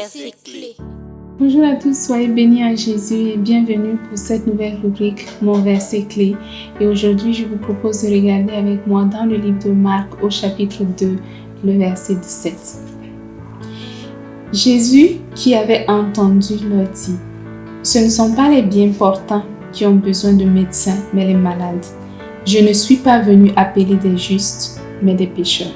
verset clé. Bonjour à tous, soyez bénis en Jésus et bienvenue pour cette nouvelle rubrique Mon verset clé. Et aujourd'hui, je vous propose de regarder avec moi dans le livre de Marc au chapitre 2, le verset 17. Jésus, qui avait entendu, leur dit: ce ne sont pas les bien portants qui ont besoin de médecins, mais les malades. Je ne suis pas venu appeler des justes, mais des pécheurs.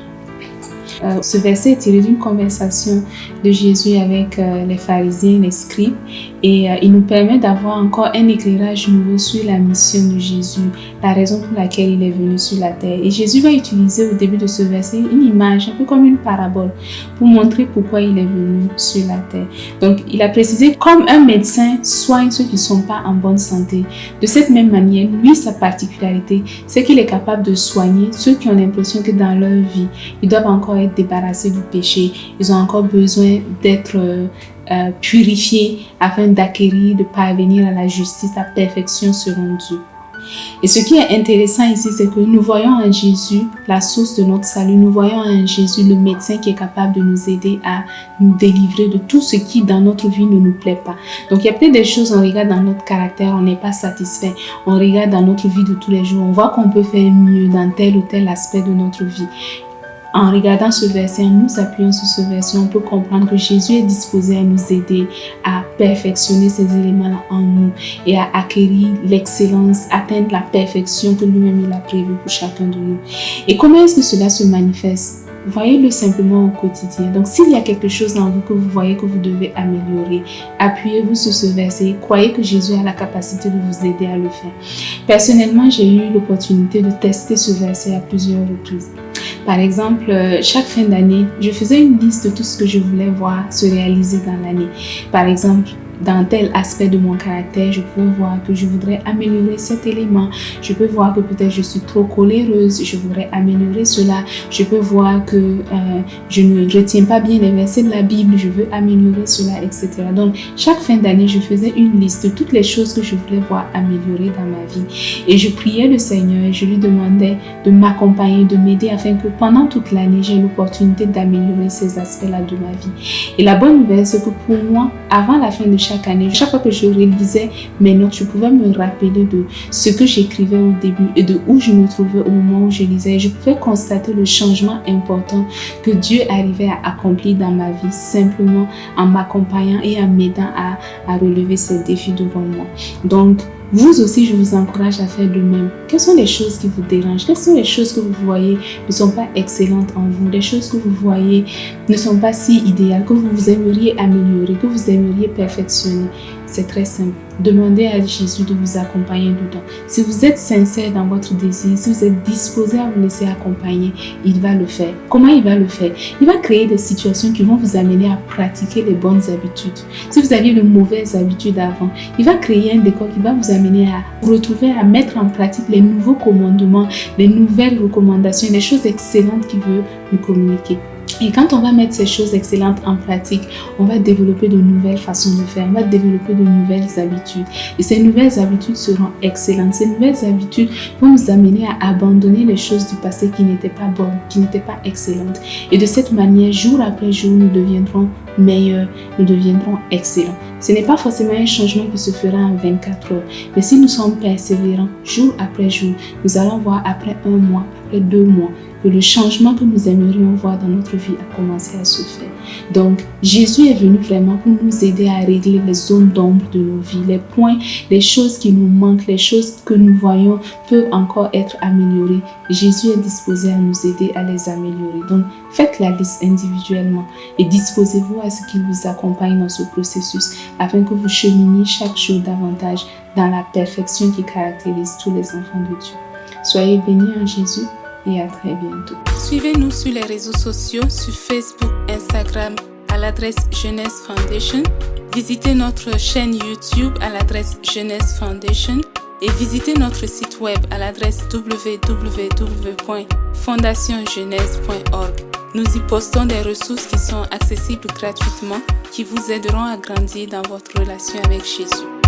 Ce verset est tiré d'une conversation de Jésus avec les pharisiens, les scribes, et il nous permet d'avoir encore un éclairage nouveau sur la mission de Jésus, la raison pour laquelle il est venu sur la terre. Et Jésus va utiliser au début de ce verset une image, un peu comme une parabole, pour montrer pourquoi il est venu sur la terre. Donc, il a précisé comme un médecin soigne ceux qui ne sont pas en bonne santé. De cette même manière, lui, sa particularité, c'est qu'il est capable de soigner ceux qui ont l'impression que dans leur vie, ils doivent encore être débarrassés du péché. Ils ont encore besoin d'être purifiés afin d'acquérir, de parvenir à la justice, à la perfection selon Dieu. Et ce qui est intéressant ici, c'est que nous voyons en Jésus la source de notre salut. Nous voyons en Jésus le médecin qui est capable de nous aider à nous délivrer de tout ce qui dans notre vie ne nous plaît pas. Donc il y a peut-être des choses, on regarde dans notre caractère, on n'est pas satisfait. On regarde dans notre vie de tous les jours, on voit qu'on peut faire mieux dans tel ou tel aspect de notre vie. En regardant ce verset, en nous appuyant sur ce verset, on peut comprendre que Jésus est disposé à nous aider à perfectionner ces éléments-là en nous et à acquérir l'excellence, atteindre la perfection que lui-même il a prévue pour chacun de nous. Et comment est-ce que cela se manifeste? Voyez-le simplement au quotidien. Donc, s'il y a quelque chose en vous que vous voyez que vous devez améliorer, appuyez-vous sur ce verset. Croyez que Jésus a la capacité de vous aider à le faire. Personnellement, j'ai eu l'opportunité de tester ce verset à plusieurs reprises. Par exemple, chaque fin d'année, je faisais une liste de tout ce que je voulais voir se réaliser dans l'année. Par exemple, dans tel aspect de mon caractère, je peux voir que je voudrais améliorer cet élément. Je peux voir que peut-être je suis trop coléreuse, je voudrais améliorer cela. Je peux voir que je ne retiens pas bien les versets de la Bible, je veux améliorer cela, etc. Donc, chaque fin d'année, je faisais une liste de toutes les choses que je voulais voir améliorer dans ma vie. Et je priais le Seigneur et je lui demandais de m'accompagner, de m'aider afin que pendant toute l'année, j'ai l'opportunité d'améliorer ces aspects-là de ma vie. Et la bonne nouvelle, c'est que pour moi, avant la fin de chaque année, chaque fois que je réalisais mes notes, je pouvais me rappeler de ce que j'écrivais au début et de où je me trouvais au moment où je lisais. Je pouvais constater le changement important que Dieu arrivait à accomplir dans ma vie simplement en m'accompagnant et en m'aidant à relever ces défis devant moi. Donc, vous aussi, je vous encourage à faire de même. Quelles sont les choses qui vous dérangent? Quelles sont les choses que vous voyez ne sont pas excellentes en vous? Les choses que vous voyez ne sont pas si idéales, que vous aimeriez améliorer, que vous aimeriez perfectionner? C'est très simple. Demandez à Jésus de vous accompagner dedans. Si vous êtes sincère dans votre désir, si vous êtes disposé à vous laisser accompagner, il va le faire. Comment il va le faire? Il va créer des situations qui vont vous amener à pratiquer les bonnes habitudes. Si vous aviez de mauvaises habitudes avant, il va créer un décor qui va vous amener à vous retrouver à mettre en pratique les nouveaux commandements, les nouvelles recommandations, les choses excellentes qu'il veut nous communiquer. Et quand on va mettre ces choses excellentes en pratique, on va développer de nouvelles façons de faire, on va développer de nouvelles habitudes. Et ces nouvelles habitudes seront excellentes. Ces nouvelles habitudes vont nous amener à abandonner les choses du passé qui n'étaient pas bonnes, qui n'étaient pas excellentes. Et de cette manière, jour après jour, nous deviendrons meilleurs, nous deviendrons excellents. Ce n'est pas forcément un changement qui se fera en 24 heures, mais si nous sommes persévérants, jour après jour, nous allons voir après 1 mois, après 2 mois, que le changement que nous aimerions voir dans notre vie a commencé à se faire. Donc, Jésus est venu vraiment pour nous aider à régler les zones d'ombre de nos vies, les points, les choses qui nous manquent, les choses que nous voyons peuvent encore être améliorées. Jésus est disposé à nous aider à les améliorer. Donc, faites la liste individuellement et disposez-vous à ce qu'il vous accompagne dans ce processus afin que vous cheminiez chaque jour davantage dans la perfection qui caractérise tous les enfants de Dieu. Soyez bénis en Jésus et à très bientôt. Suivez-nous sur les réseaux sociaux, sur Facebook, Instagram, à l'adresse Jeunesse Foundation. Visitez notre chaîne YouTube à l'adresse Jeunesse Foundation et visitez notre site web à l'adresse www.fondationjeunesse.org. Nous y postons des ressources qui sont accessibles gratuitement, qui vous aideront à grandir dans votre relation avec Jésus.